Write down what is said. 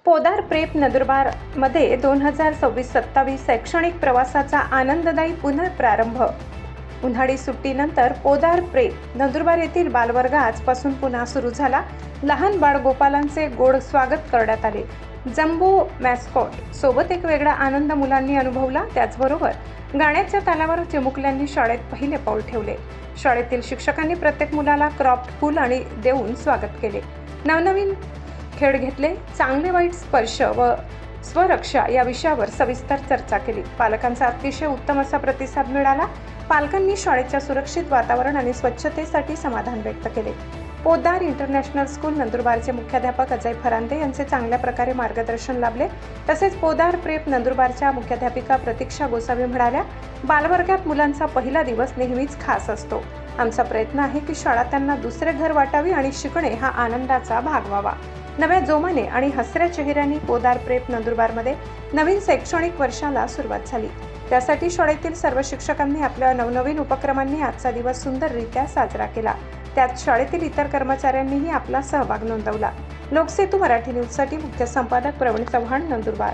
Podar prep नंदुरबारमध्ये 2026-27 शैक्षणिक प्रवासाचा आनंददायी पुनर्प्रारंभ. उन्हाळी सुट्टीनंतर पोदार प्रेप नंदुरबार येथील बालवर्ग आजपासून पुन्हा सुरू झाला. लहान बाळगोपालांचे गोड स्वागत करण्यात आले. जम्बो मॅस्कॉट सोबत एक वेगळा आनंद मुलांनी अनुभवला. त्याचबरोबर गाण्याच्या तालावर चिमुकल्यांनी शाळेत पहिले पाऊल ठेवले. शाळेतील शिक्षकांनी प्रत्येक मुलाला क्रॉप्ड फूल आणि देऊन स्वागत केले. नवनवीन खेळ घेतले. चांगले वाईट स्पर्श व स्वरक्षा या विषयावर सविस्तर चर्चा केली. पालकांचा अतिशय उत्तम असा प्रतिसाद मिळाला. पालकांनी शाळेच्या सुरक्षित वातावरण आणि स्वच्छतेसाठी समाधान व्यक्त केले. पोदार इंटरनॅशनल स्कूल नंदुरबारचे मुख्याध्यापक अजय फरांदे यांचे चांगल्या प्रकारे मार्गदर्शन लाभले. तसेच पोदार प्रेप नंदुरबारच्या मुख्याध्यापिका प्रतीक्षा गोसावी म्हणाल्या, बालवर्गात मुलांचा पहिला दिवस नेहमीच खास असतो. आमचा प्रयत्न आहे की शाळा त्यांना दुसरे घर वाटावी आणि शिकणे हा आनंदाचा भाग व्हावा. नव्या जोमाने आणि हसऱ्या चेहऱ्यांनी पोदार प्रेप नंदुरबारमध्ये नवीन शैक्षणिक वर्षाला सुरुवात झाली. त्यासाठी शाळेतील सर्व शिक्षकांनी आपल्या नवनवीन उपक्रमांनी आजचा दिवस सुंदररित्या साजरा केला. त्यात शाळेतील इतर कर्मचाऱ्यांनीही आपला सहभाग नोंदवला. लोकसेतू मराठी न्यूजसाठी मुख्य संपादक प्रवीण चव्हाण, नंदुरबार.